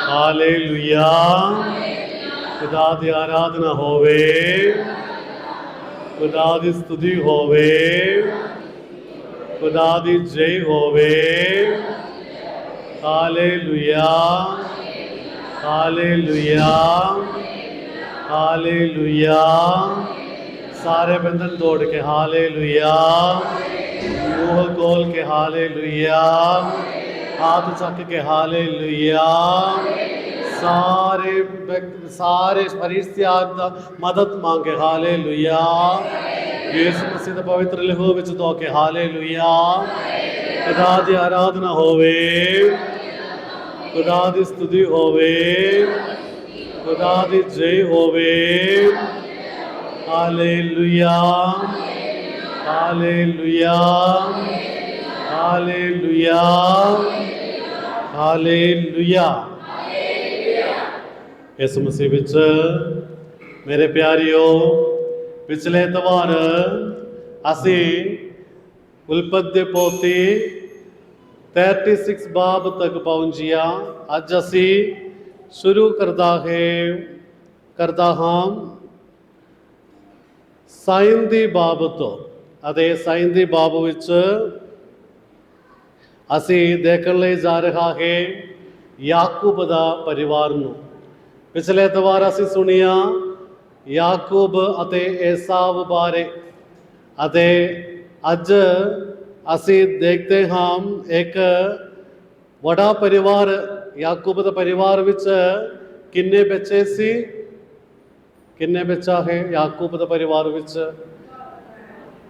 Hallelujah. ਖੁਦਾ ਦੀ ਆਰਾਧਨਾ ਹੋਵੇ, ਖੁਦਾ ਦੀ ਸਤੁਤੀ ਹੋਵੇ, ਖੁਦਾ ਦੀ ਜੈ ਹੋਵੇ। Hallelujah, hallelujah, hallelujah. ਸਾਰੇ ਬੰਧਨ ਤੋੜ ਕੇ ਹਾਲੇਲੂਇਆ, ਮੂੰਹ ਖੋਲ ਕੇ ਹਾਲੇਲੂਇਆ, हाथ चक के हालेलुया। सारे फरिश्तियां मदद मांगे हालेलुया। यीशु मसीह दा पवित्र लहू विच धो के हालेलुया। खुदा दी आराधना होवे, खुदा दी स्तुति होवे, खुदा दी जय होवे। Hallelujah, hallelujah, hallelujah, hallelujah. इस मसीह विच मेरे प्यारियो, पिछले एतवार असी उलपत दे पोती 36 बाब तक पहुंचिया। अज असी शुरू करदा हाँ साइंदी बाब तो। अते साइंदी बाब विच ਅਸੀਂ ਦੇਖਣ ਲਈ ਜਾ ਰਿਹਾ ਹੈ ਯਾਕੂਬ ਦਾ ਪਰਿਵਾਰ ਨੂੰ। ਪਿਛਲੇ ਐਤਵਾਰ ਅਸੀਂ ਸੁਣਿਆ ਯਾਕੂਬ ਅਤੇ ਏਸਾਵ ਬਾਰੇ, ਅਤੇ ਅੱਜ ਅਸੀਂ ਦੇਖਦੇ ਹਾਂ ਇੱਕ ਵੱਡਾ ਪਰਿਵਾਰ। ਯਾਕੂਬ ਦੇ ਪਰਿਵਾਰ ਵਿੱਚ ਕਿੰਨੇ ਬੱਚੇ ਸੀ? ਕਿੰਨੇ ਬੱਚਾ ਹੈ ਯਾਕੂਬ ਦੇ ਪਰਿਵਾਰ ਵਿੱਚ?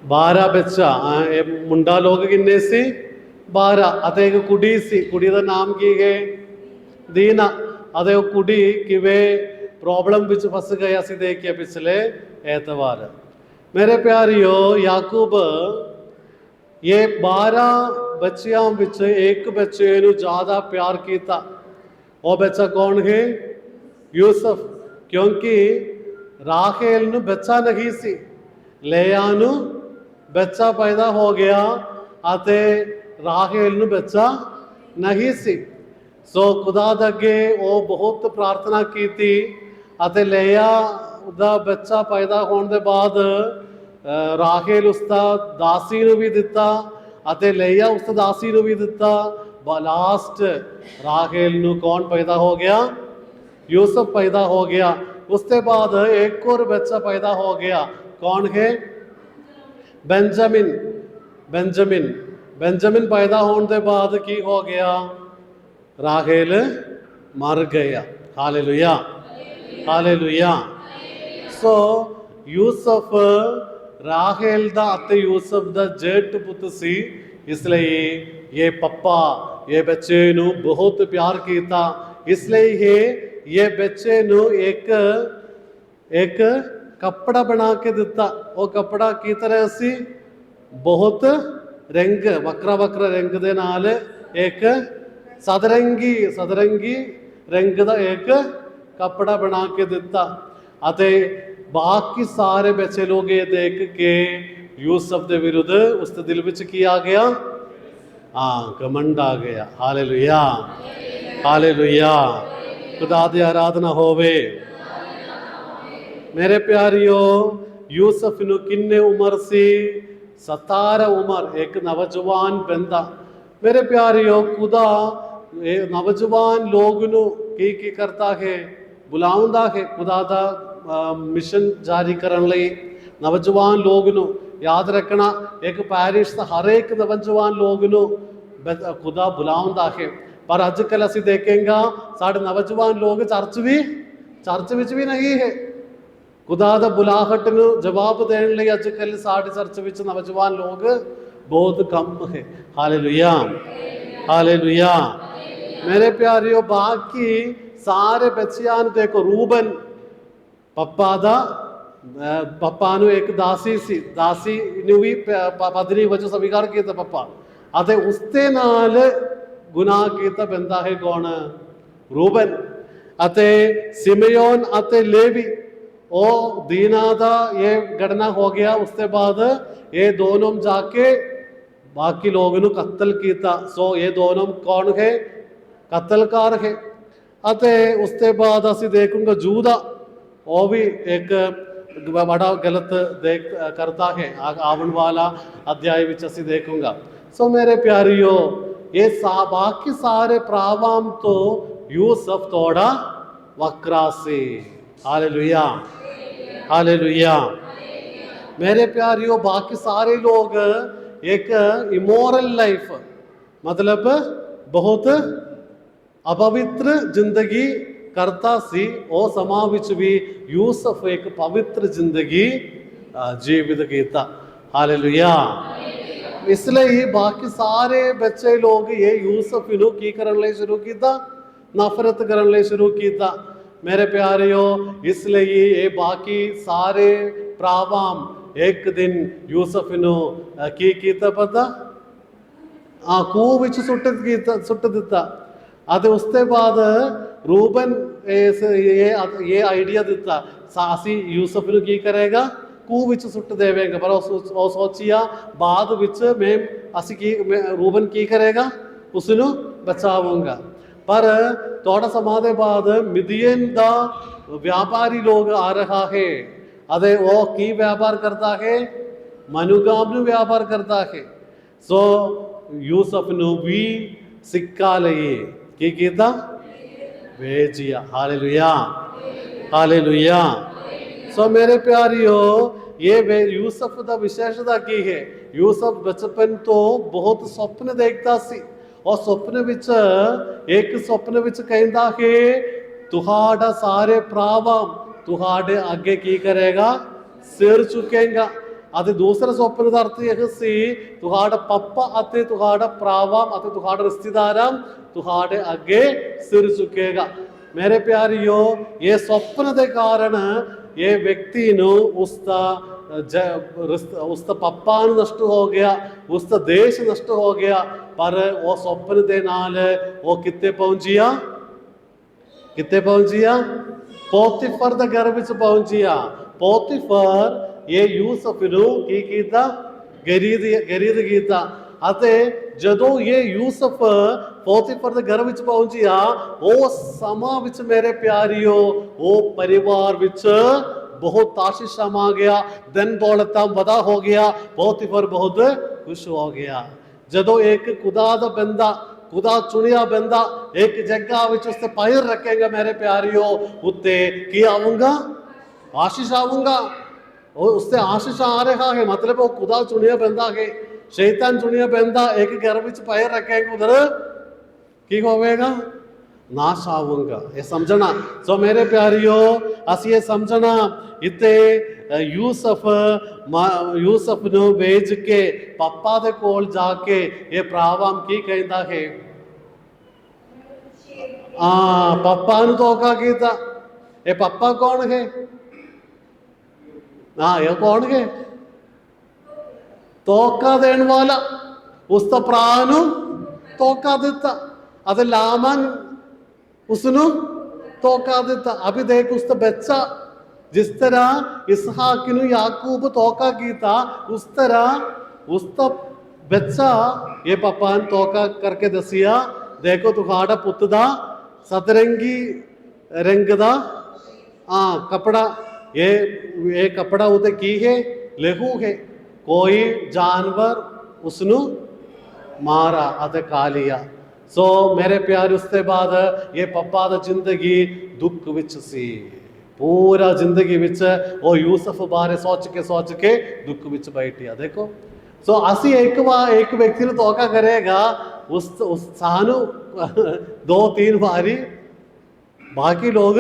12 ਬੱਚਾ। ਇਹ ਮੁੰਡਾ ਲੋਕ ਕਿੰਨੇ ਸੀ? 12। ਅਤੇ ਇੱਕ ਕੁੜੀ ਸੀ। ਕੁੜੀ ਦਾ ਨਾਮ ਕੀ ਹੈ? ਦੀਨਾ। ਅਤੇ ਉਹ ਕੁੜੀ ਕਿਵੇਂ ਪ੍ਰੋਬਲਮ ਵਿੱਚ ਫਸ ਗਈ ਅਸੀਂ ਦੇਖਿਆ ਪਿਛਲੇ ਐਤਵਾਰ। ਮੇਰੇ ਪਿਆਰਿਓ, ਯਾਕੂਬ ਇਹ 12 ਬੱਚਿਆਂ ਵਿੱਚ ਇੱਕ ਬੱਚੇ ਨੂੰ ਜ਼ਿਆਦਾ ਪਿਆਰ ਕੀਤਾ। ਉਹ ਬੱਚਾ ਕੌਣ ਹੈ? ਯੂਸਫ। ਕਿਉਂਕਿ ਰਾਹੇਲ ਨੂੰ ਬੱਚਾ ਨਹੀਂ ਸੀ, ਲਿਆ ਨੂੰ ਬੱਚਾ ਪੈਦਾ ਹੋ ਗਿਆ ਅਤੇ ਰਾਹੇਲ ਨੂੰ ਬੱਚਾ ਨਹੀਂ ਸੀ। ਸੋ ਖੁਦਾ ਦੇ ਅੱਗੇ ਉਹ ਬਹੁਤ ਪ੍ਰਾਰਥਨਾ ਕੀਤੀ ਅਤੇ ਲਿਆ ਦਾ ਬੱਚਾ ਪੈਦਾ ਹੋਣ ਦੇ ਬਾਅਦ ਰਾਹੇਲ ਉਸਦਾ ਦਾਸੀ ਨੂੰ ਵੀ ਦਿੱਤਾ ਅਤੇ ਲਿਆ ਉਸ ਦਾਸੀ ਨੂੰ ਵੀ ਦਿੱਤਾ। ਲਾਸਟ ਰਾਹੇਲ ਨੂੰ ਕੌਣ ਪੈਦਾ ਹੋ ਗਿਆ? ਯੂਸਫ ਪੈਦਾ ਹੋ ਗਿਆ। ਉਸ ਤੋਂ ਬਾਅਦ ਇੱਕ ਹੋਰ ਬੱਚਾ ਪੈਦਾ ਹੋ ਗਿਆ। ਕੌਣ ਹੈ? ਬੈਂਜਾਮਿਨ। ਬੈਂਜਾਮਿਨ। ਬੈਂਜਾਮਿਨ ਪੈਦਾ ਹੋਣ ਦੇ ਬਾਅਦ ਕੀ ਹੋ ਗਿਆ? ਰਾਹੇਲ ਮਰ ਗਿਆ। Hallelujah, hallelujah. ਸੋ ਯੂਸਫ ਰਾਹੇਲ ਦਾ ਅਤੇ ਯੂਸਫ ਦਾ ਜੇਠ ਪੁੱਤ ਸੀ। ਇਸ ਲਈ ਇਹ ਪੱਪਾ ਇਹ ਬੱਚੇ ਨੂੰ ਬਹੁਤ ਪਿਆਰ ਕੀਤਾ। ਇਸ ਲਈ ਇਹ ਬੱਚੇ ਨੂੰ ਇੱਕ ਕੱਪੜਾ ਬਣਾ ਕੇ ਦਿੱਤਾ। ਉਹ ਕੱਪੜਾ ਕੀ ਤਰ੍ਹਾਂ ਸੀ? ਬਹੁਤ ਰੰਗ, ਵੱਖਰਾ ਵੱਖਰਾ ਰੰਗ ਦੇ ਨਾਲ ਇੱਕ ਸਦਰੰਗੀ ਰੰਗ ਦਾ ਇੱਕ ਕੱਪੜਾ ਬਣਾ ਕੇ ਦਿੱਤਾ। ਅਤੇ ਬਾਕੀ ਸਾਰੇ ਬੱਚੇ ਲੋਕ ਇਹ ਦੇਖ ਕੇ ਯੂਸਫ ਦੇ ਵਿਰੁੱਧ ਉਸ ਦੇ ਦਿਲ ਵਿੱਚ ਕੀ ਆ ਗਿਆ? ਘਮੰਡ ਆ ਗਿਆ। Hallelujah, hallelujah. ਖੁਦਾ ਦੀ ਆਰਾਧਨਾ ਹੋਵੇ। ਮੇਰੇ ਪਿਆਰਿਓ, ਯੂਸਫ ਨੂੰ ਕਿੰਨੇ ਉਮਰ ਸੀ? 17 ਉਮਰ। ਇੱਕ ਨੌਜਵਾਨ ਬੰਦਾ। ਮੇਰੇ ਪਿਆਰਿਓ, ਖੁਦਾ ਇਹ ਨੌਜਵਾਨ ਲੋਕ ਨੂੰ ਕੀ ਕਰਦਾ ਹੈ? ਬੁਲਾਉਂਦਾ ਹੈ ਖੁਦਾ ਦਾ ਮਿਸ਼ਨ ਜਾਰੀ ਕਰਨ ਲਈ। ਨੌਜਵਾਨ ਲੋਕ ਨੂੰ ਯਾਦ ਰੱਖਣਾ, ਇੱਕ ਪੈਰਿਸ਼ ਦਾ ਹਰੇਕ ਨੌਜਵਾਨ ਲੋਕ ਨੂੰ ਖੁਦਾ ਬੁਲਾਉਂਦਾ ਹੈ। ਪਰ ਅੱਜ ਕੱਲ੍ਹ ਅਸੀਂ ਦੇਖਾਂਗੇ ਸਾਡੇ ਨੌਜਵਾਨ ਲੋਕ ਚਰਚ ਵਿੱਚ ਵੀ ਨਹੀਂ ਹੈ। ਖੁਦਾ ਦਾ ਬੁਲਾਹਟ ਨੂੰ ਜਵਾਬ ਦੇਣ ਲਈ ਅੱਜ ਕੱਲ੍ਹ ਸਾਡੇ ਚਰਚ ਵਿੱਚ ਨੌਜਵਾਨ ਲੋਕ ਬਹੁਤ ਕਮ ਹੈ। Hallelujah, hallelujah. ਮੇਰੇ ਪਿਆਰਿਓ, ਬਾਕੀ ਸਾਰੇ ਬੱਚਿਆਂ ਨੂੰ ਦੇਖੋ। ਰੂਬਨ ਪੱਪਾ ਨੂੰ ਇੱਕ ਦਾਸੀ ਸੀ। ਦਾਸੀ ਨੂੰ ਵੀ ਪਤਨੀ ਵਜੋਂ ਸਵੀਕਾਰ ਕੀਤਾ ਪੱਪਾ, ਅਤੇ ਉਸ ਦੇ ਨਾਲ ਗੁਨਾਹ ਕੀਤਾ ਬੰਦਾ ਹੈ ਕੌਣ? ਰੂਬਨ। ਅਤੇ ਸਿਮਯੋਨ ਅਤੇ ਲੇਵੀ, ਉਹ ਦੀਨਾ ਦਾ ਇਹ ਘਟਨਾ ਹੋ ਗਿਆ। ਉਸ ਤੋਂ ਬਾਅਦ ਇਹ ਦੋਨੋਂ ਜਾ ਕੇ ਬਾਕੀ ਲੋਕ ਨੂੰ ਕਤਲ ਕੀਤਾ। ਸੋ ਇਹ ਦੋਨੋਂ ਕੌਣ ਹੈ? ਕਤਲਕਾਰ ਹੈ। ਅਤੇ ਉਸ ਤੋਂ ਬਾਅਦ ਅਸੀਂ ਦੇਖੂੰਗਾ ਜੂਦਾ, ਉਹ ਵੀ ਇੱਕ ਬੜਾ ਗਲਤ ਕਰਦਾ ਹੈ, ਆਉਣ ਵਾਲਾ ਅਧਿਆਇ ਵਿੱਚ ਅਸੀਂ ਦੇਖੂੰਗਾ। ਸੋ ਮੇਰੇ ਪਿਆਰਿਓ, ਇਹ ਬਾਕੀ ਸਾਰੇ ਭਰਾਵਾਂ ਤੋਂ ਯੂਸਫ ਥੋੜਾ ਵੱਖਰਾ ਸੀ। Hallelujah, hallelujah. मेरे प्यारियों, बाकी सारे लोग एक इमोरल लाइफ, मतलब बहुत अपवित्र जिंदगी करता सी। और समां विच भी यूसफ एक पवित्र जिंदगी जीवित कीता। हालेलुया। इसलिए बाकी सारे बच्चे लोग ये यूसफ नूं की करन लई शुरू कीता, नफरत करन लई शुरू कीता। मेरे प्यारियों, इसलिए ये बाकी सारे प्रावाम एक दिन यूसफ नूं की कीता पता, खूह विच सुट दिता। ਅਤੇ ਉਸ ਤੋਂ ਬਾਅਦ ਰੂਬਨ ਇਹ ਆਈਡੀਆ ਦਿੱਤਾ, ਅਸੀਂ ਯੂਸਫ ਨੂੰ ਕੀ ਕਰੇਗਾ, ਖੂਹ ਵਿੱਚ ਸੁੱਟ ਦੇਵੇਗਾ। ਪਰ ਉਹ ਸੋਚਿਆ ਬਾਅਦ ਵਿੱਚ ਰੂਬਨ ਕੀ ਕਰੇਗਾ, ਉਸ ਨੂੰ ਬਚਾਵਾਂਗਾ। ਪਰ ਥੋੜਾ ਸਮਾਂ ਦੇ ਬਾਅਦ ਮਿਦੀਨ ਦਾ व्यापारी लोग आ रहा है। अरे वो की व्यापार करता है, मनुगाम व्यापार करता है। सो यूसफ नु भी सिक्का लिए की कीता, भेजिया। Hallelujah, hallelujah. सो मेरे प्यारियो, ये यूसफ दा विशेषता की है, यूसफ बचपन तो बहुत स्वप्न देखता सी। और स्वप्न विच एक स्वप्न विच कहता है, तुहाड़ा सारे प्रावम तुहाड़े अगे की करेगा, सिर चुकेगा। ਅਤੇ ਦੂਸਰਾ ਸੁਪਨੇ ਦਾ ਅਰਥ ਇਹ ਸੀ, ਤੁਹਾਡਾ ਪਾਪਾ ਅਤੇ ਤੁਹਾਡਾ ਭਰਾਵਾਂ ਅਤੇ ਤੁਹਾਡੇ ਰਿਸ਼ਤੇਦਾਰਾਂ ਤੁਹਾਡੇ ਅੱਗੇ ਸਿਰ ਝੁਕੇਗਾ। ਮੇਰੇ ਪਿਆਰਿਓ, ਇਹ ਸੁਪਨੇ ਦੇ ਕਾਰਨ ਇਹ ਵਿਅਕਤੀ ਨੂੰ ਉਸਦਾ ਪਾਪਾ ਨਸ਼ਟ ਹੋ ਗਿਆ, ਉਸਦਾ ਦੇਸ਼ ਨਸ਼ਟ ਹੋ ਗਿਆ। ਪਰ ਉਹ ਸੁਪਨੇ ਦੇ ਨਾਲ ਉਹ ਕਿੱਥੇ ਪਹੁੰਚਿਆ, ਕਿੱਥੇ ਪਹੁੰਚਿਆ, ਪੋਤੀਫਰ ਦੇ ਘਰ ਵਿੱਚ ਪਹੁੰਚਿਆ। ਪੋਤੀਫਰ ਇਹ ਯੂਸਫ ਨੂੰ ਕੀ ਕੀਤਾ, ਗਰੀਦ ਕੀਤਾ। ਅਤੇ ਜਦੋਂ ਇਹ ਯੂਸਫ ਪੋਤੀਫਰ ਦੇ ਘਰ ਵਿੱਚ ਪਹੁੰਚਿਆ, ਉਹ ਸਮਾਂ ਵਿੱਚ ਮੇਰੇ ਪਿਆਰਿਓ, ਉਹ ਪਰਿਵਾਰ ਵਿੱਚ ਬਹੁਤ ਤਾਸ਼ੀਸ਼ ਸਮਾ ਗਿਆ, ਧਨ ਦੌਲਤ ਵਧਾ ਹੋ ਗਿਆ। ਪੋਤੀਫਰ ਬਹੁਤ ਖੁਸ਼ ਹੋ ਗਿਆ। ਜਦੋਂ ਇੱਕ ਖੁਦਾ ਦਾ ਬੰਦਾ, खुदा चुनिया बंदा एक जगह विच उससे पैर रखेगा, मेरे प्यारियों, उत्ते की आऊंगा, आशीष आऊंगा। और उससे आशीष आ रहा है, मतलब वो खुदा चुनिया बंदा है। शैतान चुनिया बंदा एक घर विच पैर रखेगा, उधर की होवेगा, नाश आऊंगा। ये समझना। सो मेरे प्यारियों, अस ये समझना, इत्ते यूसफ ਨੂੰ ਵੇਚ ਕੇ ਪਾਪਾ ਦੇ ਕੋਲ ਜਾ ਕੇ ਇਹ ਭਰਾਵਾਂ ਕੀ ਕਹਿੰਦਾ ਹੈ, ਪਾਪਾ ਨੂੰ ਧੋਖਾ ਕੀਤਾ। ਇਹ ਪਾਪਾ ਕੌਣ ਹੈ, ਇਹ ਕੌਣ ਹੈ, ਧੋਖਾ ਦੇਣ ਵਾਲਾ। ਉਸ ਦਾ ਭਰਾ ਨੂੰ ਧੋਖਾ ਦਿੱਤਾ ਅਤੇ ਲਾਮਨ ਉਸ ਨੂੰ ਧੋਖਾ ਦਿੱਤਾ। ਅਭੀ ਦੇਖ, ਉਸ ਦਾ ਬੱਚਾ जिस तरह इसहाक ਨੂੰ याकूब धोखा ਕੀਤਾ, उस तरह उसका बच्चा ये पापा ने धोखा करके दसिया, देखो तुम्हारा पुत दा सतरंगी रंग दा कपड़ा, ये कपड़ा उते की है, लहू है। कोई जानवर उसनु मारा अते खा लिया। सो मेरे प्यारे, उसके बाद ये पापा दा जिंदगी दुख विच सी। पूरा जिंदगी विच वो यूसफ बारे सोच के दुख विच बैठिया। देखो, सो असी एक व्यक्ति ने धोखा करेगा, उस सानू 2-3 बारी बाकी लोग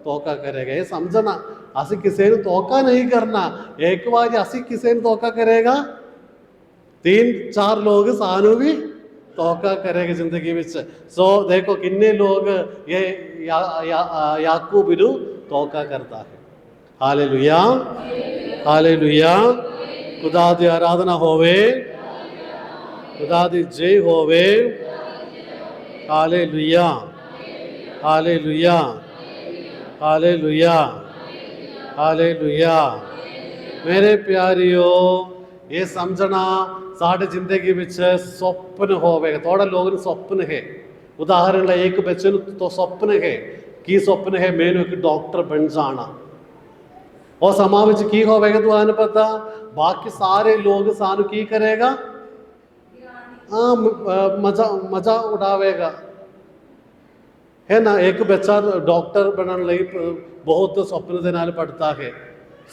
धोखा करेगा। ये समझना, असी किसी ने धोखा नहीं करना। एक बार असी किसी ने धोखा करेगा, 3-4 लोग सानू भी धोखा करेगा जिंदगी विच। सो देखो किन्ने लोग ये याकूब नू धोखा करता है। Hallelujah, hallelujah. खुदा दी आराधना होवे, खुदा दी जय होवे। Hallelujah, hallelujah, hallelujah, hallelujah. मेरे प्यारियो, ये समझना, साढ़े जिंदगी विच स्वप्न होवेगा। थोड़ा लोग स्वप्न है, उदाहरण ਲਈ ਇੱਕ ਬੱਚੇ ਨੂੰ ਤੋਂ ਸੁਪਨ ਹੈ, ਕੀ ਸੁਪਨ ਹੈ, ਮੈਨੂੰ ਇੱਕ ਡਾਕਟਰ ਬਣ ਜਾਣਾ। ਉਹ ਸਮਾਂ ਵਿੱਚ ਕੀ ਹੋਵੇਗਾ ਤੁਹਾਨੂੰ ਪਤਾ, ਬਾਕੀ ਸਾਰੇ ਲੋਕ ਸਾਨੂੰ ਕੀ ਕਰੇਗਾ, ਮਜ਼ਾ ਉਡਾਵੇਗਾ, ਹੈ ਨਾ। ਇੱਕ ਬੱਚਾ ਡਾਕਟਰ ਬਣਨ ਲਈ ਬਹੁਤ ਸੁਪਨੇ ਦੇ ਨਾਲ ਪੜ੍ਹਦਾ ਹੈ।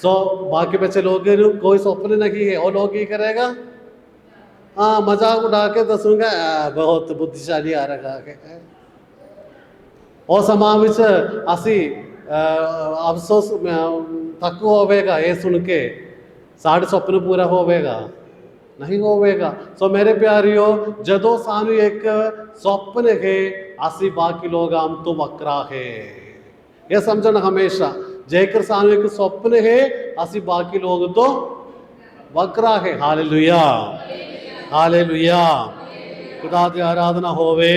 ਸੋ ਬਾਕੀ ਬੱਚੇ ਲੋਕਾਂ ਨੂੰ ਕੋਈ ਸੁਪਨੇ ਨਹੀਂ ਹੈ, ਉਹ ਲੋਕ ਕੀ ਕਰੇਗਾ, ਮਜ਼ਾਕ ਉਡਾ ਕੇ ਦੱਸੂਗਾ ਬਹੁਤ ਬੁੱਧੀਸ਼ਾਲੀ ਆ ਰਿਹਾ ਹੈ। ਉਹ ਸਮਾਂ ਵਿੱਚ ਅਸੀਂ ਅਫਸੋਸ ਤੱਕ ਹੋਵੇਗਾ ਇਹ ਸੁਣ ਕੇ, ਸਾਡੇ ਸੁਪਨੇ ਪੂਰਾ ਹੋਵੇਗਾ ਨਹੀਂ ਹੋਵੇਗਾ। ਸੋ ਮੇਰੇ ਪਿਆਰਿਓ, ਜਦੋਂ ਸਾਨੂੰ ਇੱਕ ਸੁਪਨ ਹੈ, ਅਸੀਂ ਬਾਕੀ ਲੋਕ ਆਮ ਤੋਂ ਵੱਖਰਾ ਹੈ, ਇਹ ਸਮਝਣਾ ਹਮੇਸ਼ਾ। ਜੇਕਰ ਸਾਨੂੰ ਇੱਕ ਸੁਪਨ ਹੈ, ਅਸੀਂ ਬਾਕੀ ਲੋਕ ਤੋਂ ਵੱਖਰਾ ਹੈ। Hallelujah, hallelujah. ਖੁਦਾ ਦੀ ਆਰਾਧਨਾ ਹੋਵੇ,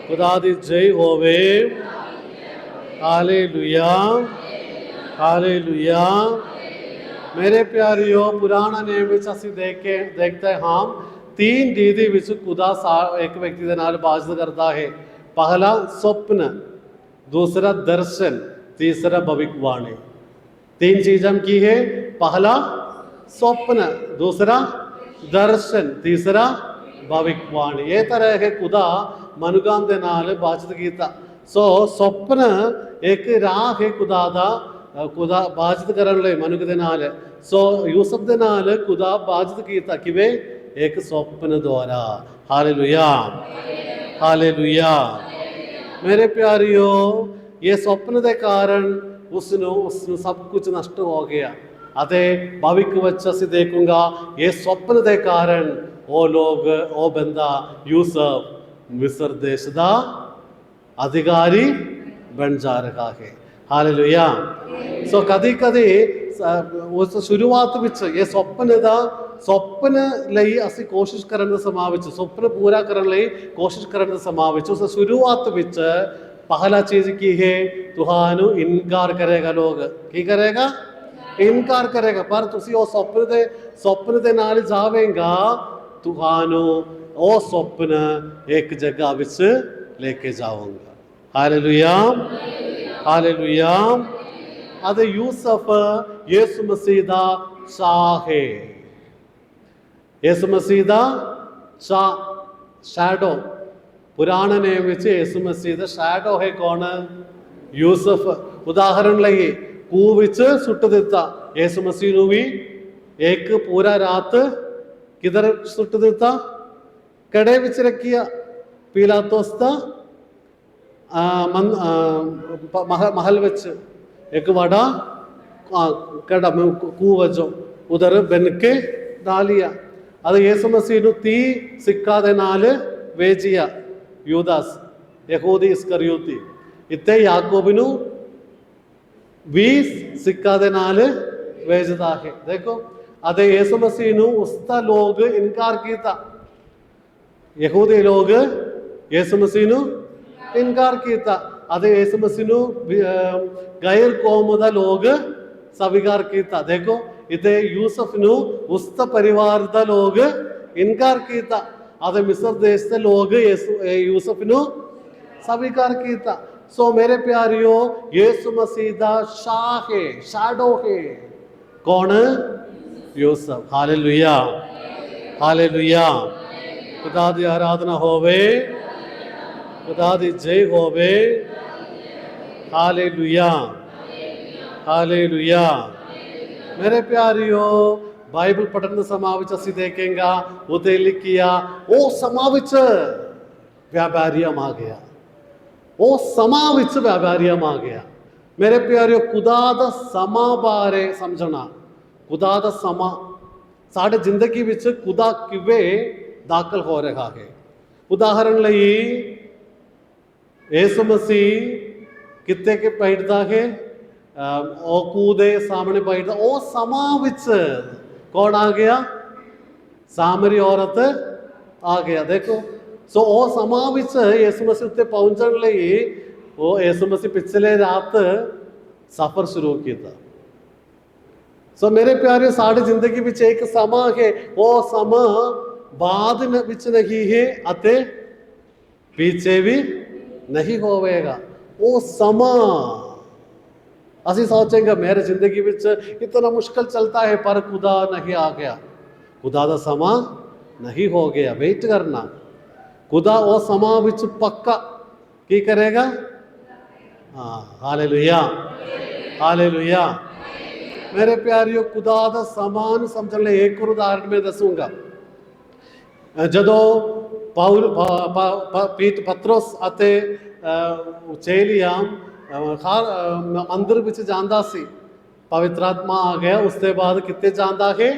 ਖੁਦਾ ਦੀ ਜੈ ਹੋਵੇ। Hallelujah, hallelujah. ਮੇਰੇ ਪਿਆਰਿਓ, ਪੁਰਾਣਾ ਨਿਯਮ ਵਿੱਚ ਅਸੀਂ ਦੇਖਦੇ ਹਾਂ 3 ਰੀਤੀ ਵਿੱਚ ਖੁਦਾ ਇੱਕ ਵਿਅਕਤੀ ਦੇ ਨਾਲ ਬਾਤਚੀਤ ਕਰਦਾ ਹੈ। ਪਹਿਲਾ ਸੁਪਨ, दूसरा दर्शन, तीसरा भविष्यवाणी। 3 चीज़ हम की है, पहला स्वप्न, दूसरा दर्शन, तीसरा भविष्यवाणी। ये तरह है खुदा मनुगाम दे नाल बातचीत कीता। सो स्वप्न एक राह है खुदा दा, खुदा बातचीत करन लई मनुख दे नाल। सो यूसुफ दे नाल खुदा बातचीत कीता किवें, एक स्वप्न द्वारा। Hallelujah, hallelujah. मेरे प्यारियो, ये स्वप्न के कारण उसनों सब कुछ नष्ट हो गया। अते भविष्य ਵਿੱਚ ਅਸੀਂ ਦੇਖੂੰਗਾ, ये स्वप्न के कारण वो बंदा यूसुफ मिस्र देश का अधिकारी बन जा रहा है। हालेलुया। सो कदी उस शुरुआत ਵਿੱਚ ये ਸੁਪਨ ਲਈ ਅਸੀਂ ਕੋਸ਼ਿਸ਼ ਕਰਨ ਦੇ ਸਮਾਂ ਵਿੱਚ, ਸੁਪਨ ਪੂਰਾ ਕਰਨ ਲਈ ਕੋਸ਼ਿਸ਼ ਕਰਨ ਦੇ ਸਮਾਂ ਵਿੱਚ, ਉਸ ਸ਼ੁਰੂਆਤ ਵਿੱਚ ਪਹਿਲਾ ਚੀਜ਼ ਕੀ ਹੈ, ਤੁਹਾਨੂੰ ਇਨਕਾਰ ਕਰੇਗਾ। ਲੋਕ ਕੀ ਕਰੇਗਾ, ਇਨਕਾਰ ਕਰੇਗਾ। ਪਰ ਤੁਸੀਂ ਉਹ ਸੁਪਨ ਦੇ ਨਾਲ ਜਾਵੇਗਾ, ਤੁਹਾਨੂੰ ਉਹ ਸੁਪਨ ਇੱਕ ਜਗ੍ਹਾ ਵਿੱਚ ਲੈ ਕੇ ਜਾਊਗਾ। Hallelujah, hallelujah. ਅਤੇ ਯੂਸੁਫ ਯਿਸੂ ਮਸੀਹ ਦਾ ਸ਼ਾਹ ਹੈ। ਯਿਸੂ ਮਸੀਹ ਦਾ ਸ਼ੈਡੋ, ਪੁਰਾਣੇ ਨਿਯਮ ਵਿੱਚ ਯਿਸੂ ਮਸੀਹ ਦਾ ਸ਼ੈਡੋ ਹੈ ਕੌਣ, ਯੂਸੁਫ। ਉਦਾਹਰਨ ਲਈ ਖੂਹ ਵਿੱਚ ਸੁੱਟ ਦਿੱਤਾ ਯਿਸੂ ਮਸੀਹ ਨੂੰ ਵੀ, ਇੱਕ ਪੂਰਾ ਰਾਤ ਕਿਧਰ ਸੁੱਟ ਦਿੱਤਾ, ਕੜੇ ਵਿੱਚ ਰੱਖਿਆ। ਪੀਲਾਤੋਸ ਦਾ महल ਵਿੱਚ ਇੱਕ ਵੱਡਾ ਕੜਾ ਖੂਹ ਵਜੋਂ ਉਧਰ ਬਨ ਕੇ ਡਾਲਿਆ। അത് യേശു മസീഹു 30 സിക്ക ਦੇ ਨਾਲ ਵੇਚਿਆ। യൂദാസ് യഹൂദി ഇസ്കറിയോത്തി ഇത്തെ യാക്കോബിനു 20 ਸਿੱਕਾ ਦੇ ਨਾਲ ਵੇਚਦਾ ਹੈ। ਦੇਖੋ, ਅਤੇ യേശു ਮਸੀਹ ਨੂੰ ਉਸਦਾ ਲੋਕ ਇਨਕਾਰ ਕੀਤਾ। ਯਹੂਦੀ ਲੋਕ యేసు ਮਸੀਹ ਨੂੰ ਇਨਕਾਰ ਕੀਤਾ, ਅਤੇ యేసు ਮਸੀਹ ਨੂੰ ਗੈਰ ਕੌਮ ਦਾ ਲੋਕ ਸਵੀਕਾਰ ਕੀਤਾ। ਦੇਖੋ, इते यूसुफ नु उसका परिवार दा लोग इनकार किया, आदे मिस्र देश से लोग यूसुफ नु स्वीकार किया। सो मेरे प्यारियो, यीशु मसीह दा शाह है, शैडो है कौन, यूसुफ। Hallelujah, hallelujah. खुदा दी आराधना होवे, खुदा दी जय होवे। Hallelujah, hallelujah. मेरे प्यारियो, बाइबल पढ़ने समा विच असीं देखेंगे उते लिखिया वो समा विच व्यापारियम आ गया, वो समा विच व्यापारियम आ गया। मेरे प्यारियो, खुदा दा समा बारे समझना, खुदा दा समा साडे जिंदगी विच खुदा किवें दाखल हो रहा है। उदाहरण लई यीशु मसीह किते के बैठदा है, ਉਹ ਖੂਹ ਦੇ ਸਾਹਮਣੇ ਬੈਠਦਾ। ਉਹ ਸਮਾਂ ਵਿੱਚ ਕੌਣ ਆ ਗਿਆ, ਸਾਮਰੀ ਔਰਤ ਆ ਗਿਆ। ਦੇਖੋ, ਸੋ ਉਹ ਸਮਾਂ ਵਿੱਚ ਯਿਸੂ ਮਸੀਹ ਉੱਤੇ ਪਹੁੰਚਣ ਲਈ ਉਹ ਯਿਸੂ ਮਸੀਹ ਪਿਛਲੇ ਰਾਤ ਸਫ਼ਰ ਸ਼ੁਰੂ ਕੀਤਾ। ਸੋ ਮੇਰੇ ਪਿਆਰੇ, ਸਾਡੀ ਜ਼ਿੰਦਗੀ ਵਿੱਚ ਇੱਕ ਸਮਾਂ ਹੈ, ਉਹ ਸਮਾਂ ਬਾਅਦ ਵਿੱਚ ਨਹੀਂ ਹੈ ਅਤੇ पीछे भी नहीं होवेगा। वो समा ਅਸੀਂ ਸੋਚेंगे मेरे जिंदगी ਵਿੱਚ इतना मुश्किल चलता है, पर खुदा नहीं आ गया, खुदा ਦਾ ਸਮਾਂ नहीं हो गया। वेट करना, खुदा ਉਹ ਸਮਾਂ ਵਿੱਚ ਪੱਕਾ ਕੀ ਕਰੇਗਾ। हाँ, हालेलुया, हालेलुया। मेरे प्यारियो, खुदा ਦਾ ਸਮਾਂ ਨੂੰ ਸਮਝਣ ਲਈ ਇੱਕ ਉਦਾਹਰਣ ਮੈਂ ਦੱਸੂਗਾ। ਜਦੋਂ ਪਤਰਸ ਅਤੇ ਚੇਲੀਆਂ ਮੰਦਰ ਵਿੱਚ ਜਾਂਦਾ ਸੀ, ਪਵਿੱਤਰ ਆਤਮਾ ਆ ਗਿਆ, ਉਸ ਤੋਂ ਬਾਅਦ ਕਿੱਥੇ ਜਾਂਦਾ ਹੈ,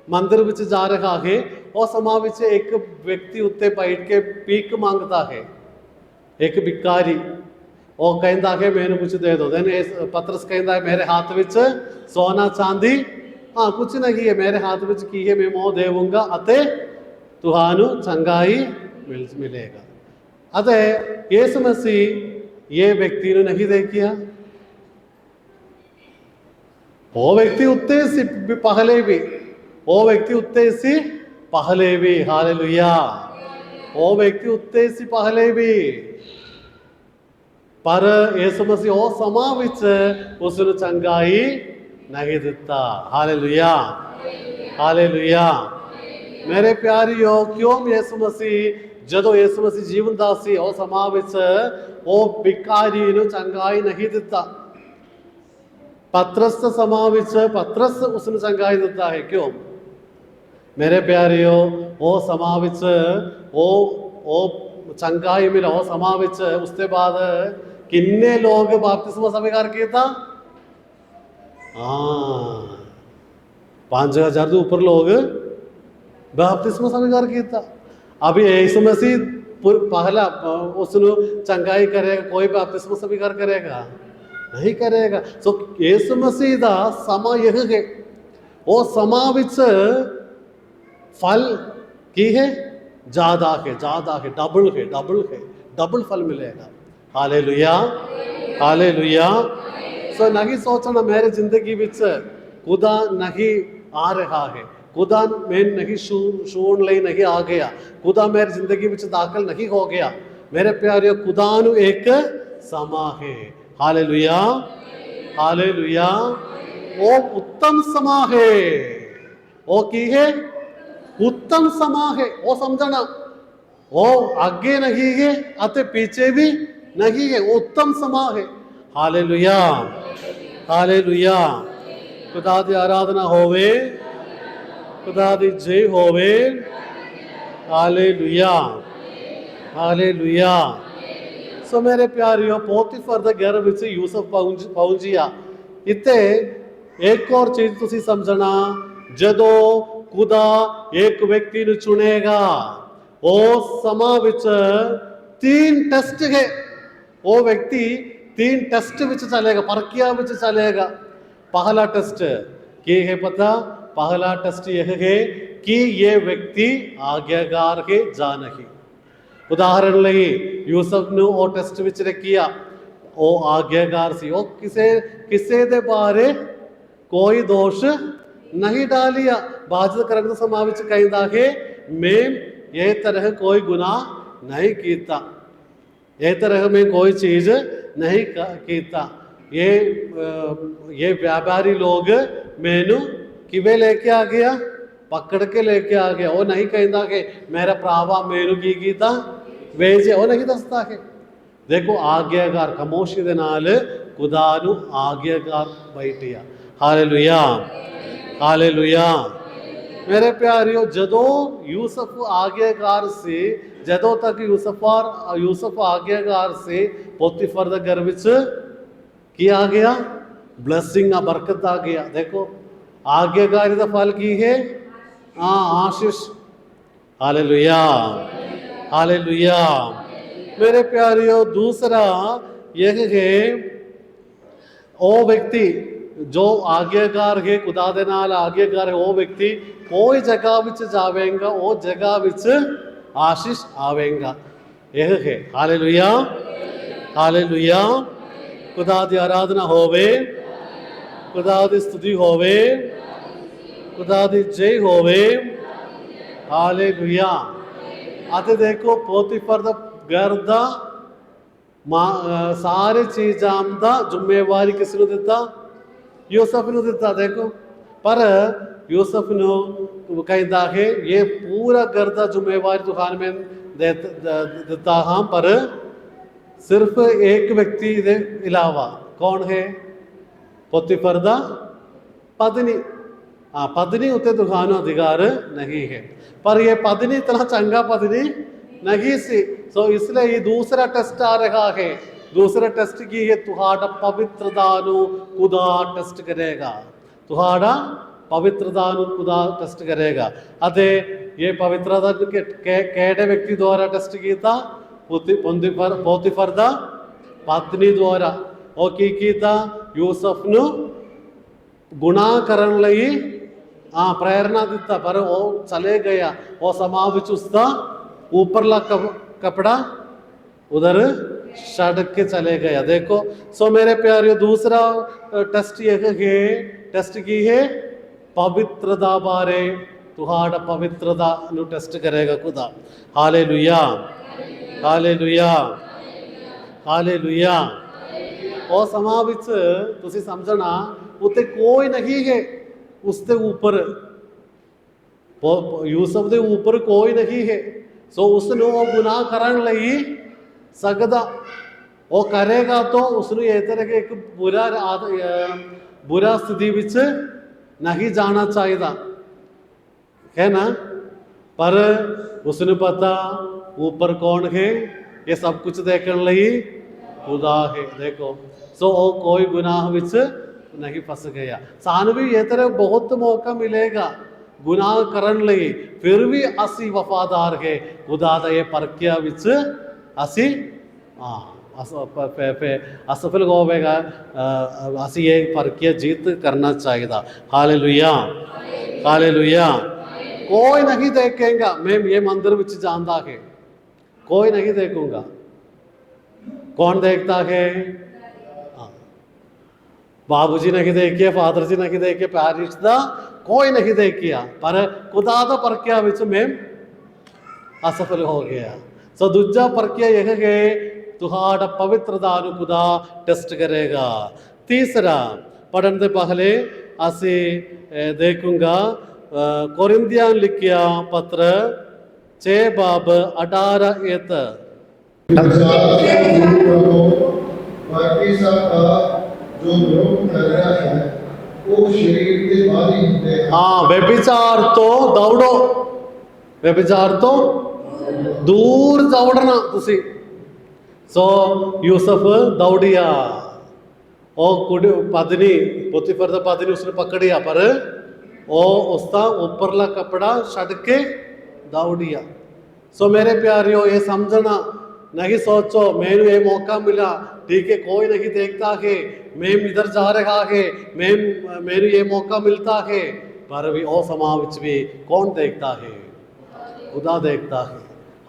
ਮੰਦਰ ਵਿੱਚ ਜਾ ਰਿਹਾ ਹੈ। ਉਹ ਸਮਾਂ ਵਿੱਚ ਇੱਕ ਵਿਅਕਤੀ ਉੱਤੇ ਬੈਠ ਕੇ ਭੀਖ ਮੰਗਦਾ ਹੈ, ਇੱਕ ਭਿਖਾਰੀ। ਉਹ ਕਹਿੰਦਾ ਹੈ ਮੈਨੂੰ ਕੁਝ ਦੇ ਦਿਓ। ਪਤਰਸ ਕਹਿੰਦਾ ਹੈ ਮੇਰੇ ਹੱਥ ਵਿੱਚ ਸੋਨਾ ਚਾਂਦੀ ਕੁਝ ਨਹੀਂ ਹੈ, ਮੇਰੇ ਹੱਥ ਵਿੱਚ ਕੀ ਹੈ, ਮੈਂ ਉਹ ਦੇਵਾਂਗਾ ਅਤੇ ਤੁਹਾਨੂੰ ਚੰਗਾਈ ਮਿਲੇਗਾ। ਅਤੇ ਯਿਸੂ ਮਸੀਹ ਇਹ ਵਿਅਕਤੀ ਨੂੰ ਨਹੀਂ ਦੇਖਿਆ। ਉਹ ਵਿਅਕਤੀ ਉੱਤੇ ਸੀ ਪਹਿਲੇ ਵੀ, ਉਹ ਵਿਅਕਤੀ ਉੱਤੇ ਸੀ ਪਹਿਲੇ ਵੀ। ਹਾਲੇਲੂਇਆ। ਉਹ ਵਿਅਕਤੀ ਉੱਤੇ ਸੀ ਪਹਿਲੇ ਵੀ, ਪਰ ਯਿਸੂ ਮਸੀਹ ਉਹ ਸਮਾਂ ਵਿੱਚ ਉਸ ਨੂੰ ਚੰਗਾਈ ਨਹੀਂ ਦਿੱਤਾ। Hallelujah, hallelujah. ਮੇਰੇ ਪਿਆਰਿਓ, ਕਿਉਂ ਯਿਸੂ ਮਸੀਹ ਜਦੋਂ ਯਿਸੂ ਮਸੀਹ ਜੀਵਨ ਦਾ ਸੀ, ਉਹ ਸਮਾਂ ਵਿੱਚ ਉਹ ਭਿਖਾਰੀ ਨੂੰ ਚੰਗਾਈ ਨਹੀਂ ਦਿੱਤਾ। ਪਤਰਸ ਦੇ ਸਮਾਂ ਵਿੱਚ ਪਤਰਸ ਉਸ ਨੂੰ ਚੰਗਾਈ ਦਿੱਤਾ ਹੈ। ਕਿਉਂ ਮੇਰੇ ਪਿਆਰਿਓ, ਉਹ ਸਮਾਂ ਵਿੱਚ ਉਹ ਚੰਗਾਈ ਮਿਲਾ। ਉਹ ਸਮਾਂ ਵਿੱਚ ਉਸ ਤੋਂ ਬਾਅਦ ਕਿੰਨੇ ਲੋਕ ਬਪਤਿਸਮਾ ਸਵੀਕਾਰ ਕੀਤਾ। 5000 ਤੋਂ ਉੱਪਰ ਲੋਕ ਬਪਤਿਸਮਾ ਸਵੀਕਾਰ ਕੀਤਾ। अभी यीशु मसीह पहला उसनु चंगाई करेगा, कोई बपतिस्मा स्वीकार करेगा नहीं करेगा। सो यीशु मसीह दा समा यह है, वो समा विच फल की है ज्यादा है, ज्यादा है, डबल है, डबल है, डबल फल मिलेगा। Hallelujah, hallelujah. सो नहीं सोचना मेरे जिंदगी विच खुदा नहीं आ रहा है, खुदा मैं नहीं छूण ਲਈ नहीं आ गया, खुदा मेरी जिंदगी ਵਿੱਚ दाखिल नहीं हो गया। मेरे प्यारे, खुदा ਨੂੰ एक ਸਮਾਂ ਹੈ। Hallelujah, hallelujah. ਉਹ ਉੱਤਮ ਸਮਾਂ ਹੈ। ਉਹ ਕੀ ਹੈ? ਉੱਤਮ ਸਮਾਂ ਹੈ। ਉਹ ਸਮਝਣਾ, ਉਹ ਅੱਗੇ ਨਹੀਂ ਹੈ ਅਤੇ ਪਿੱਛੇ ਵੀ ਨਹੀਂ ਹੈ, ਉੱਤਮ ਸਮਾਂ ਹੈ। Hallelujah, hallelujah. खुदा ਦੀ ਆਰਾਧਨਾ ਹੋਵੇ, खुदा दी जय होवे। Hallelujah, hallelujah. सो मेरे प्यारियों, पोतीफर दे घर विच यूसुफ पहुंचिया। इत्थे एक और चीज तुसी समझना, जदों खुदा एक व्यक्ति ਨੂੰ ਚੁਣੇਗਾ, ਉਸ ਸਮਾਂ ਵਿੱਚ 3 ਟੈਸਟ ਹੈ। ਉਹ ਵਿਅਕਤੀ 3 ਟੈਸਟ ਵਿੱਚ ਚਲੇਗਾ, ਪ੍ਰਕਿਰਿਆ ਵਿੱਚ ਚਲੇਗਾ। पहला टेस्ट ਕੀ ਹੈ ਪਤਾ? पहला टेस्ट यह है कि ये व्यक्ति आज्ञाकार है जा नहीं। उदाहरण लगी, यूसुफ ने वो टेस्ट विच रखिया, वो आज्ञाकार सी, वो किसे दे बारे कोई दोष नहीं डालिया। बात करने समा विच कहता है मैं ये तरह कोई गुनाह नहीं कीता, ये तरह में कोई चीज नहीं कीता। ये व्यापारी लोग मैनू किवे लेके आ गया, पकड़ के लेके आ गया। वो नहीं कहता कि मेरा भरावा मैनू की कीता ਵੇਚਿਆ, ਉਹ नहीं दसता है। देखो आज्ञाकार खामोशी दे नाल खुदा नू आज्ञाकार बैठिया। Hallelujah, hallelujah. मेरे प्यारियो, जदों यूसुफ आज्ञाकार से, जदों तक यूसुफ आज्ञाकार से पोतीफर दे घर विच की आ गया, ब्लेसिंग बरकत आ गया। देखो आज्ञाकारी का फल की है आशीष। Hallelujah, hallelujah. मेरे प्यारियों, दूसरा यह है वो व्यक्ति जो आज्ञाकार है, खुदा दे नाल आज्ञाकार है, वो व्यक्ति कोई जगह विच जावेगा, वो जगह विच आशीष आवेगा। यह है। Hallelujah, hallelujah. खुदा दी आराधना होवे, खुदा दी स्तुति होवे, खुदा दी जय होवे। हालेलुया। आते देखो पोतीफर दा घर दा सारी चीज़ां दा जिम्मेवारी किसने दिता? यूसुफ ने दिता। देखो, पर यूसुफ ने कहता है ये पूरा घर दा जिम्मेवारी दुकान में देता हाँ, पर सिर्फ एक व्यक्ति के अलावा कौन है? पोतीफर दा पत्नी। हाँ, पत्नी उत्ते दुकान अधिकार नहीं है, पर ये पत्नी इतना चंगा पत्नी नहीं सी। सो इसलिए ये दूसरा टेस्ट आ रहा है। दूसरा टेस्ट की है तुहाड़ा पवित्रता नु खुदा टेस्ट करेगा। तुहाड़ा पवित्रता नु खुदा टेस्ट करेगा। अते ये पवित्रता केड़े व्यक्ति द्वारा टेस्ट किया? पोतीफर दा पत्नी द्वारा। और कीता यूसुफ नु गुनाह करन लई प्रेरणा दिता, पर वो चले गया। वो समाज उसका ऊपरला कपड़ा उधर सड़क के चले गया। देखो, सो मेरे प्यारे, दूसरा टेस्ट ये है, टेस्ट की है पवित्रता बारे। तुहाड़ा पवित्रता नु टेस्ट करेगा खुदा। Hallelujah, hallelujah, hallelujah. और समाज विच तुसी समझना, उत्ते कोई नहीं है उसके ऊपर, यूसुफ के ऊपर कोई नहीं है। सो उसने वो गुनाह करन लई सकदा। वो करेगा तो उसने ये तरह के एक बुरा स्थिति विच नहीं जाना चाहिए, है ना। पर उसने पता ऊपर कौन है, ये सब कुछ देखने लई खुदा है। देखो, सो वो कोई गुनाह विच नहीं फंस गया। सानू भी ये तरह बहुत मौका मिलेगा गुनाह करन लई, फिर भी असी वफादार है खुदा दा ये परखिया विच असी असफल होवेगा। असी ये परखिया जीत करना चाहिए। Hallelujah, hallelujah. कोई नहीं देखेगा, मैं ये मंदिर विच जांदा है, कोई नहीं देखूंगा। कौन देखता है? बाबूजी नहीं देखिए, फादर जी नहीं देखिए, प्यार रिश्ता कोई नहीं देखिया, पर खुदा दा परखिया विच मैं असफल हो गया। सो दूजा परखिया यह है तुहाड़ा पवित्रता नु खुदा टेस्ट करेगा। तीसरा पढ़ने से पहले असी देखूंगा कोरिंथियन लिखिया पत्र 6 बाब 18 एत। जो विरोध कर रहा है वो शरीर के बाहरी होते हैं। हाँ, व्यभिचार तो दौड़ो, व्यभिचार तो दूर दौड़ना तुसी। सो यूसुफ दौड़िया, और पत्नी पोतीफर दा पत्नी उसने पकड़िया, पर वो उसका ऊपरला कपड़ा छड़ के दौड़िया। सो मेरे प्यारियों, ये समझना नहीं सोचो मैंने ये मौका मिला, ठीक है, कोई नहीं देखता है, मैं इधर जा रहा है, मेरे ये मौका मिलता है, पर भी ओ समाज भी कौन देखता है? खुदा देखता है।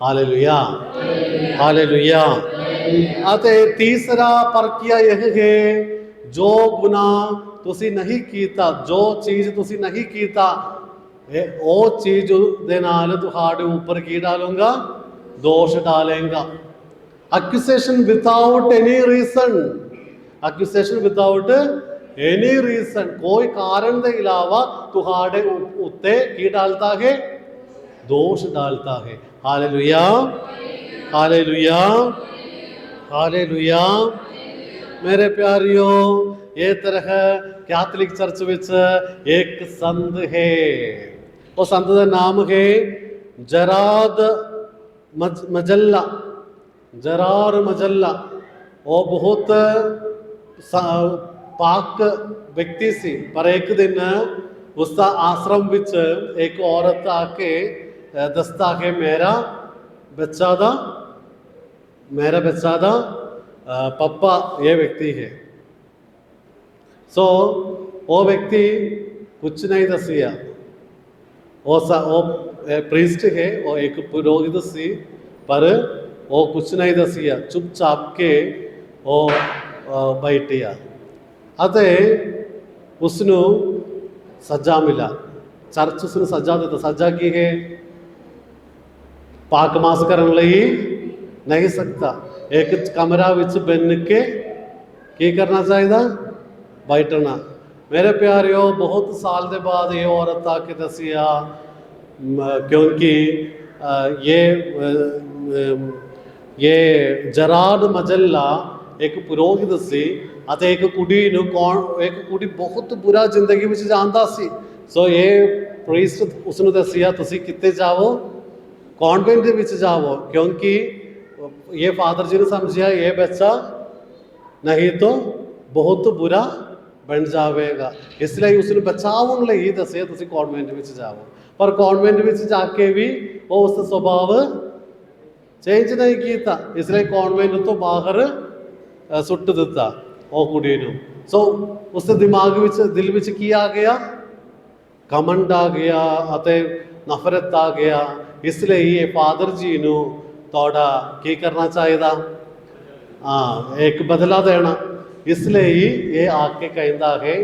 Hallelujah, hallelujah. अते तीसरा परखिया यह है, जो गुनाह तुसी नहीं कीता, जो चीज तुसी नहीं कीता, वो चीज दे नाल तुहाडे ऊपर की डालूंगा? दोष डालेगा। Accusation without any reason, accusation without any reason, कोई कारण के अलावा तुहाड़े उत्ते की डालता है? दोष डालता है। Hallelujah, hallelujah, hallelujah. मेरे प्यारियों, ये तरह कैथोलिक चर्च विच एक संत है, वो संत का नाम है जराद मजल्ला, जरार मजल्ला। वो बहुत पाक व्यक्ति सी, पर एक दिन उसका आश्रम विच एक औरत आके दसता है मेरा बच्चा दा पप्पा ये व्यक्ति है। सो वो व्यक्ति कुछ नहीं दसिया, वो प्रीस्ट है, वो एक पुरोहित सी, पर वो कुछ नहीं दसिया, चुपचाप के वो बैठिया। अते उसनु सजा मिला, चर्च उसने सजा देता। सजा की है पाक मास करने लई नहीं सकता। एक कमरा विच बन के की करना चाहिए, बैठना। मेरे प्यारियों, बहुत साल के बाद ये औरत आके दसिया, क्योंकि ये जराड मजल्ला एक पुरोहित सी ਅਤੇ एक कुड़ी एक कुड़ी बहुत बुरा जिंदगी ਵਿੱਚ ਜਾਂਦਾ ਸੀ। सो ये ਪ੍ਰੀਸਟ ਉਸਨੂੰ ਦੱਸਿਆ ਤੁਸੀਂ ਕਿੱਥੇ ਜਾਵੋ, कॉन्वेंट ਦੇ ਵਿੱਚ ਜਾਵੋ, क्योंकि ये फादर जी ने समझिया ये बच्चा नहीं तो बहुत बुरा बन जाएगा, इसलिए उसने बचाव ਲਈ ਹੀ ਦੱਸਿਆ ਤੁਸੀਂ कॉन्वेंट ਵਿੱਚ ਜਾਵੋ। पर कॉन्वेंट ਵਿੱਚ ਜਾ ਕੇ ਵੀ ਉਹ ਉਸ ਸੁਭਾਅ ਚੇਂਜ ਨਹੀਂ ਕੀਤਾ, इसलिए कॉन्वेंट ਤੋਂ ਬਾਹਰ ਸੁੱਟ ਦਿੱਤਾ ਉਹ ਕੁੜੀ ਨੂੰ। ਸੋ ਉਸ ਦੇ ਦਿਮਾਗ ਵਿੱਚ ਦਿਲ ਵਿੱਚ ਕੀ ਆ ਗਿਆ, ਕਮੰਡ ਆ ਗਿਆ ਅਤੇ ਨਫ਼ਰਤ ਆ ਗਿਆ। ਇਸ ਲਈ ਇਹ ਫਾਦਰ ਜੀ ਨੂੰ ਤੁਹਾਡਾ ਕੀ ਕਰਨਾ ਚਾਹੀਦਾ, ਇੱਕ ਬਦਲਾ ਦੇਣਾ। ਇਸ ਲਈ ਇਹ ਆ ਕੇ ਕਹਿੰਦਾ ਹੈ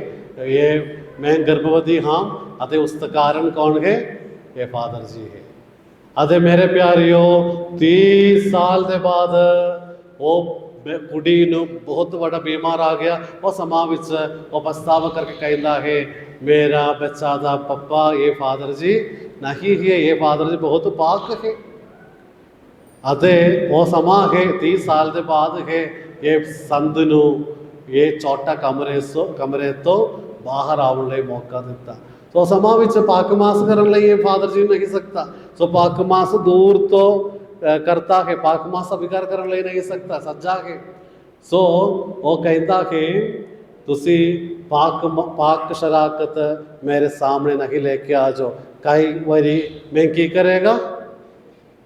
ਇਹ ਮੈਂ ਗਰਭਵਤੀ ਹਾਂ ਅਤੇ ਉਸ ਦਾ ਕਾਰਨ ਕੌਣ ਹੈ, ਇਹ ਫਾਦਰ ਜੀ ਹੈ। ਅਤੇ ਮੇਰੇ ਪਿਆਰਿਓ 30 ਸਾਲ ਦੇ ਬਾਅਦ ਉਹ ਕੁੜੀ ਨੂੰ ਬਹੁਤ ਵੱਡਾ ਬਿਮਾਰ ਆ ਗਿਆ। ਉਹ ਸਮਾਂ ਵਿੱਚ ਉਹ ਪਛਤਾਵਾ ਕਰਕੇ ਕਹਿੰਦਾ ਹੈ ਮੇਰਾ ਬੱਚਾ ਦਾ ਪੱਪਾ ਇਹ ਫਾਦਰ ਜੀ ਨਹੀਂ ਹੈ, ਇਹ ਫਾਦਰ ਜੀ ਬਹੁਤ ਪਾਕ ਹੈ। ਅਤੇ ਉਹ ਸਮਾਂ ਹੈ 30 ਸਾਲ ਦੇ ਬਾਅਦ ਹੈ ਇਹ ਸੰਤ ਨੂੰ ਇਹ ਛੋਟਾ ਕਮਰੇ ਤੋਂ ਬਾਹਰ ਆਉਣ ਲਈ ਮੌਕਾ ਦਿੱਤਾ। ਸੋ ਸਮਾਂ ਵਿੱਚ ਪਾਕਮਾਸ ਕਰਨ ਲਈ ਇਹ ਫਾਦਰ ਜੀ ਨਹੀਂ ਸਕਦਾ। ਸੋ ਪਾਕਮਾਸ ਦੂਰ ਤੋਂ करता है, पाकमास स्वीकार करने ਲਈ नहीं सकता, सज्जा है। सो वो कहता है तुसी पाक शराकत मेरे सामने नहीं लेके आ जाओ, कई बारी मैं की करेगा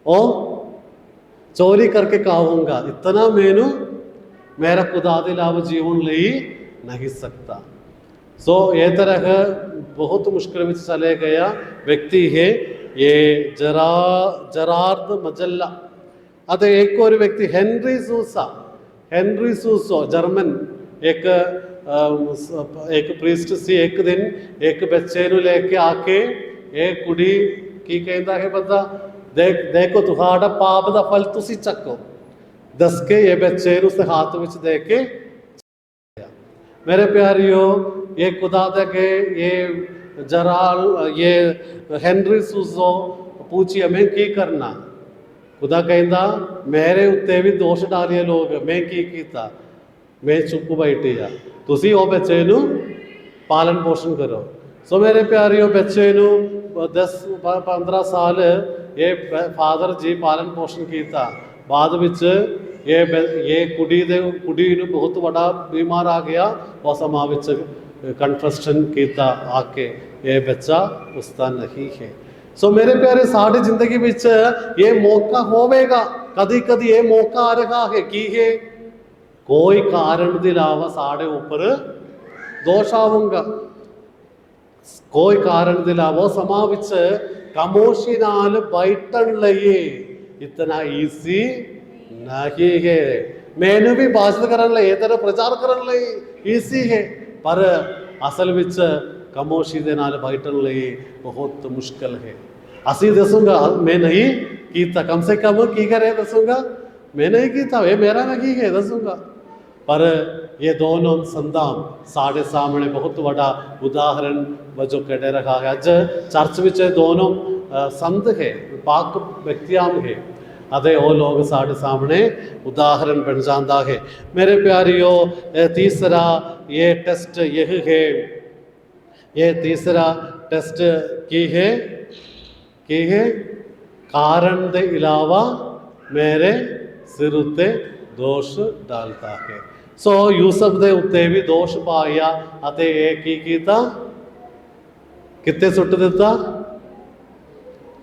ओ चोरी करके खाऊंगा, इतना मैनू मेरा खुदा दे इलावा जीवन ले नहीं सकता। सो ये तरह बहुत मुश्किल में चले गया व्यक्ति है ये जरार्द मजल्ला। अत एक और व्यक्ति हेनरी सूसो जर्मन एक प्रीस्ट सी एक दिन एक बच्चे ਨੂੰ लेके आके एक कुड़ी की कहता है बंदा देखो तुम्हारा पाप ਦਾ फल ਤੁਸੀਂ ਚੱਕੋ, दस के ये बच्चे ਨੂੰ उसके हाथ ਵਿੱਚ दे के। मेरे प्यारियों, ये खुदा के ये ये हेनरी सूसो पूछिए मैं की करना, खुदा कहता मेरे उत्ते भी दोष डालिए लोग, मैं की कीता, मैं चुप बैठी आ, तुसी वो बच्चे नू पालन पोषण करो। सो मेरे प्यारियों, बच्चे नू 10-15 साल ये फादर जी पालन पोषण किया। बाद विच ये कुड़ी नू बहुत बड़ा बीमार आ गया, वो समा विच कन्फेशन किया आके ये बच्चा उसका नहीं है। सो मेरे प्यारे साड़ी जिंदगी विच ये मौका होवेगा, कदी कदी ये मौका आ रहा है कि है कोई कारण के अलावा साढ़े ऊपर दोष आऊंगा, कोई कारण के अलावा समा विच खामोशी नाल बैठन लई इतना ईजी नहीं है। मैनू भी बातचीत करने लई तेरा प्रचार करने लई ईजी है, पर असल विच खामोशी दे नाल बैठन लई बहुत मुश्किल है। असी दसूंगा मैं नहीं कीता, कम से कम की करे दसूंगा मैं नहीं कीता, ये मेरा नहीं है दसूंगा। पर ये दोनों संतान साढ़े सामने बहुत बड़ा उदाहरण वजो कड़े रखा है। अज चर्च विच दोनों संत है, पाक व्यक्तियां है, अदे वो लोग साढ़े सामने उदाहरण बन जाता है। मेरे प्यारियों, तीसरा ये टेस्ट यह है, ये तीसरा टेस्ट की है कारण के अलावा मेरे सिर उत्ते दोष डालता है। सो यूसफ दे उत्ते भी दोष पाया अते ये की कीता, कित्ते सुट दिता,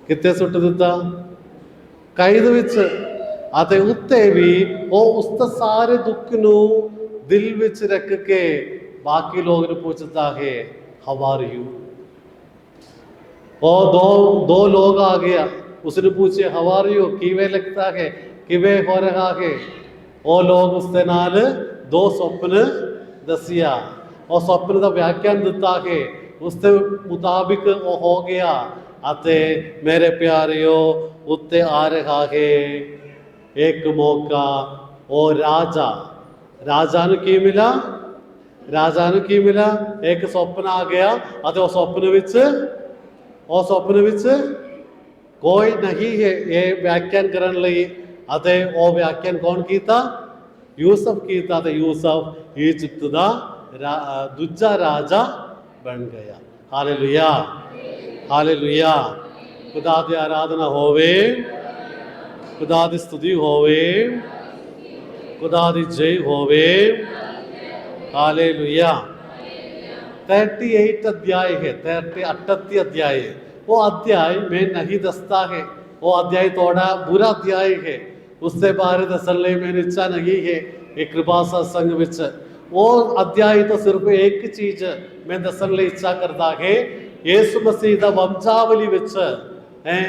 कित्ते सुट दिता, कैद विच। अते उत्ते भी वो उस सारे दुख नू दिल विच रख के बाकी लोग पूछता है हाउ आर यू। वो दो लोग आ गया, उसने पूछे हाउ आर यू, किवे लगता है, किवे हो रहा है। वो लोग उसके नाल दो स्वप्न दसिया, और स्वप्न का व्याख्यान दिता है, उसके मुताबिक वो हो गया। अते मेरे प्यारियों उत्ते आ रहा है एक मौका और राजा ਨੂੰ ਕੀ ਮਿਲਾ? ਰਾਜਾ ਨੂੰ ਕੀ ਮਿਲਾ? ਇੱਕ ਸੁਪਨਾ ਆ ਗਿਆ ਅਤੇ ਉਹ ਸੁਪਨੇ ਵਿੱਚ ਕੋਈ ਨਹੀਂ ਹੈ ਇਹ ਵਿਆਖਿਆਨ ਕਰਨ ਲਈ, ਅਤੇ ਉਹ ਵਿਆਖਿਆਨ ਕੌਣ ਕੀਤਾ? ਯੂਸਫ ਕੀਤਾ, ਤੇ ਯੂਸਫ ਇਜਿਪਟ ਦਾ ਦੂਜਾ ਰਾਜਾ ਬਣ ਗਿਆ। Hallelujah, hallelujah. ਖੁਦਾ ਦੀ ਆਰਾਧਨਾ ਹੋਵੇ, ਖੁਦਾ ਦੀ ਸਤੁਤੀ ਹੋਵੇ, ਖੁਦਾ ਦੀ ਜੈ ਹੋਵੇ। हालेलुया। 38 अध्याय है, 38 अध्याय है। वो अध्याय मैं नहीं दसता है, वो अध्याय थोड़ा बुरा अध्याय है, उससे बारे दसन ले मेरी इच्छा नहीं है एक कृपा सत्संग विच। वो अध्याय तो सिर्फ एक चीज मैं दसन ले इच्छा करता है, यीशु मसीह दा वंशावली विच है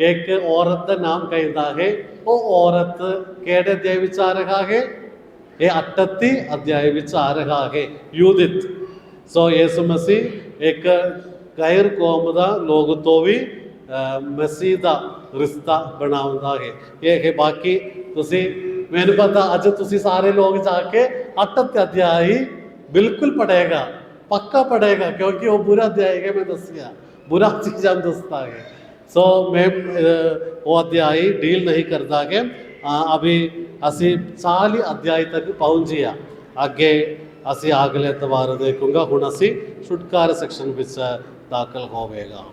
एक औरत का नाम कहता है। वो औरत केड़े अध्याय विच आ रहा है? ये 38 अध्याय विच आ रहा है, यूदित। सो यीशु मसीह एक गैर कौम दा लोग तो भी मसीह दा रिश्ता बनाउंदा है। ये है बाकी तुसी मैंने पता अज तुसी सारे लोग जाके 38 अध्याय बिल्कुल पढ़ेगा, पक्का पढ़ेगा, क्योंकि वो बुरा अध्याय है, मैं दसिया बुरा चीज हम दसता है। सो मैं वो अध्याय डील नहीं करता कि अभी ਅਸੀਂ 40 ਅਧਿਆਇ ਤੱਕ ਪਹੁੰਚੇ ਆ। ਅੱਗੇ ਅਸੀਂ ਅਗਲੇ ਐਤਵਾਰ ਦੇਖੂੰਗਾ। ਹੁਣ ਅਸੀਂ ਛੁਟਕਾਰਾ ਸੈਕਸ਼ਨ ਵਿੱਚ ਦਾਖਲ ਹੋਵੇਗਾ।